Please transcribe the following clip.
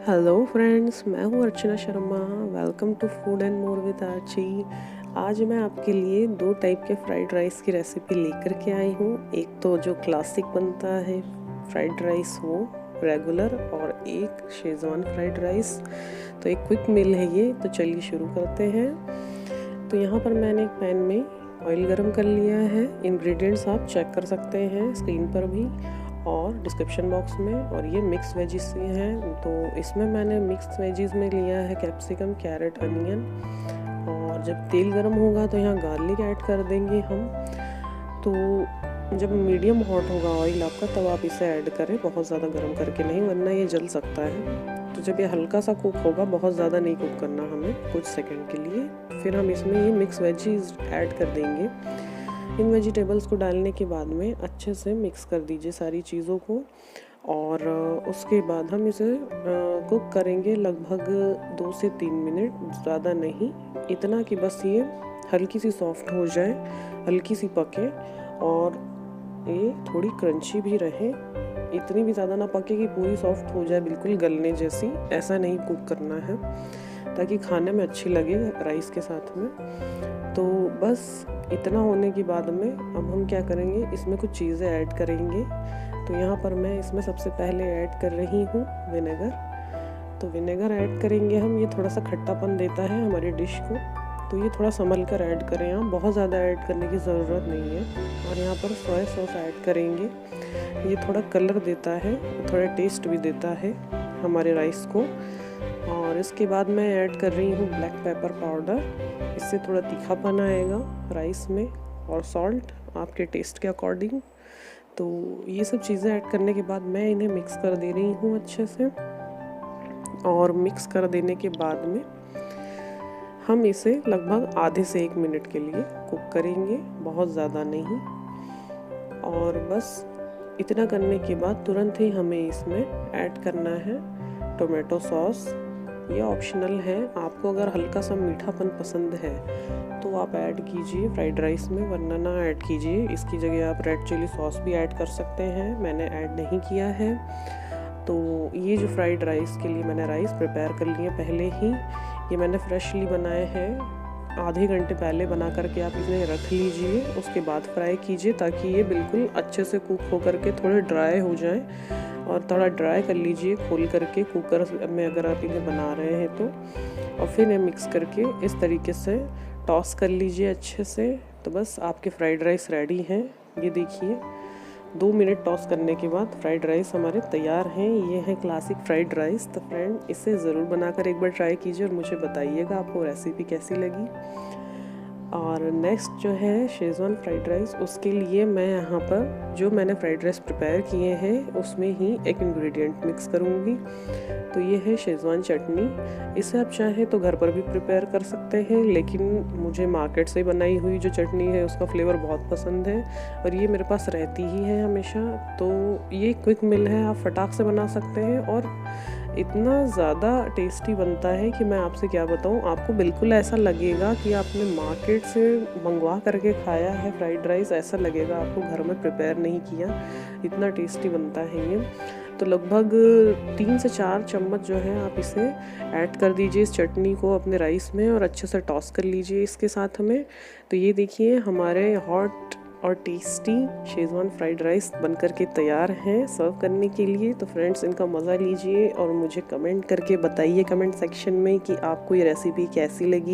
Hello friends, मैं हूँ Archana Sharma. Welcome to food and more with Archi. आज मैं आपके लिए दो टाइप के फ्राइड राइस की रेसिपी लेकर के आई हूँ। एक तो जो क्लासिक बनता है फ्राइड राइस वो रेगुलर, और एक शेजवान फ्राइड राइस। तो एक क्विक मील है ये। तो चलिए शुरू करते हैं। तो यहाँ पर मैंने एक पैन में ऑयल गरम कर लिया है। इंग्रेडिएंट्स आप चेक कर सकते हैं स्क्रीन पर भी और डिस्क्रिप्शन बॉक्स में। और ये मिक्स वेजिस हैं, तो इसमें मैंने मिक्स वेजिस में लिया है कैप्सिकम, कैरेट, अनियन। और जब तेल गर्म होगा तो यहाँ गार्लिक ऐड कर देंगे हम। तो जब मीडियम हॉट होगा ऑयल आपका तब आप इसे ऐड करें, बहुत ज़्यादा गर्म करके नहीं, वरना ये जल सकता है। तो जब ये हल्का सा कुक होगा, बहुत ज़्यादा नहीं कुक करना हमें, कुछ सेकंड के लिए, फिर हम इसमें ये मिक्स वेजीज ऐड कर देंगे। इन वेजिटेबल्स को डालने के बाद में अच्छे से मिक्स कर दीजिए सारी चीज़ों को। और उसके बाद हम इसे कुक करेंगे लगभग 2 से 3 मिनट, ज़्यादा नहीं, इतना कि बस ये हल्की सी सॉफ्ट हो जाए, हल्की सी पके और ये थोड़ी क्रंची भी रहे। इतनी भी ज़्यादा ना पके कि पूरी सॉफ्ट हो जाए, बिल्कुल गलने जैसी, ऐसा नहीं कुक करना है, ताकि खाने में अच्छी लगे राइस के साथ में। तो बस इतना होने के बाद में अब हम क्या करेंगे, इसमें कुछ चीज़ें ऐड करेंगे। तो यहाँ पर मैं इसमें सबसे पहले ऐड कर रही हूँ विनेगर। तो विनेगर ऐड करेंगे हम, ये थोड़ा सा खट्टापन देता है हमारी डिश को, तो ये थोड़ा संभल कर ऐड करें आप, बहुत ज़्यादा ऐड करने की ज़रूरत नहीं है। और यहाँ पर सोया सॉस ऐड करेंगे, ये थोड़ा कलर देता है, थोड़ा टेस्ट भी देता है हमारे राइस को। और इसके बाद मैं ऐड कर रही हूँ ब्लैक पेपर पाउडर, इससे थोड़ा तीखापन आएगा राइस में, और सॉल्ट आपके टेस्ट के अकॉर्डिंग। तो ये सब चीज़ें ऐड करने के बाद मैं इन्हें मिक्स कर दे रही हूँ अच्छे से। और मिक्स कर देने के बाद में हम इसे लगभग आधे से 1 मिनट के लिए कुक करेंगे, बहुत ज़्यादा नहीं। और बस इतना करने के बाद तुरंत ही हमें इसमें ऐड करना है टोमेटो सॉस। ये ऑप्शनल है, आपको अगर हल्का सा मीठापन पसंद है तो आप ऐड कीजिए फ्राइड राइस में, वरना ना ऐड कीजिए। इसकी जगह आप रेड चिली सॉस भी ऐड कर सकते हैं, मैंने ऐड नहीं किया है। तो ये जो फ्राइड राइस के लिए मैंने राइस प्रिपेयर कर लिए पहले ही, ये मैंने फ्रेशली बनाए हैं, आधे घंटे पहले बना करके आप इन्हें रख लीजिए। उसके बाद फ्राई कीजिए ताकि ये बिल्कुल अच्छे से कुक हो करके थोड़े ड्राई हो जाए। और थोड़ा ड्राई कर लीजिए खोल करके कुकर में, अगर आप इन्हें बना रहे हैं तो। और फिर इन्हें मिक्स करके इस तरीके से टॉस कर लीजिए अच्छे से। तो बस आपके फ्राइड राइस रेडी हैं। ये देखिए 2 मिनट टॉस करने के बाद फ्राइड राइस हमारे तैयार हैं। ये है क्लासिक फ्राइड राइस। तो फ्रेंड, इसे ज़रूर बनाकर एक बार ट्राई कीजिए और मुझे बताइएगा आपको रेसिपी कैसी लगी। और नेक्स्ट जो है शेजवान फ्राइड राइस, उसके लिए मैं यहाँ पर जो मैंने फ्राइड राइस प्रिपेयर किए हैं उसमें ही एक इंग्रेडिएंट मिक्स करूँगी। तो ये है शेजवान चटनी। इसे आप चाहें तो घर पर भी प्रिपेयर कर सकते हैं, लेकिन मुझे मार्केट से बनाई हुई जो चटनी है उसका फ्लेवर बहुत पसंद है, और ये मेरे पास रहती ही है हमेशा। तो ये क्विक मील है, आप फटाक से बना सकते हैं और इतना ज़्यादा टेस्टी बनता है कि मैं आपसे क्या बताऊं। आपको बिल्कुल ऐसा लगेगा कि आपने मार्केट से मंगवा करके खाया है फ्राइड राइस, ऐसा लगेगा, आपको घर में प्रिपेयर नहीं किया। इतना टेस्टी बनता है ये। तो लगभग 3 से 4 चम्मच जो है आप इसे ऐड कर दीजिए इस चटनी को अपने राइस में, और अच्छे से टॉस कर लीजिए इसके साथ में। तो ये देखिए हमारे हॉट और टेस्टी शेजवान फ्राइड राइस बनकर के तैयार हैं सर्व करने के लिए। तो फ्रेंड्स, इनका मज़ा लीजिए और मुझे कमेंट करके बताइए कमेंट सेक्शन में कि आपको ये रेसिपी कैसी लगी।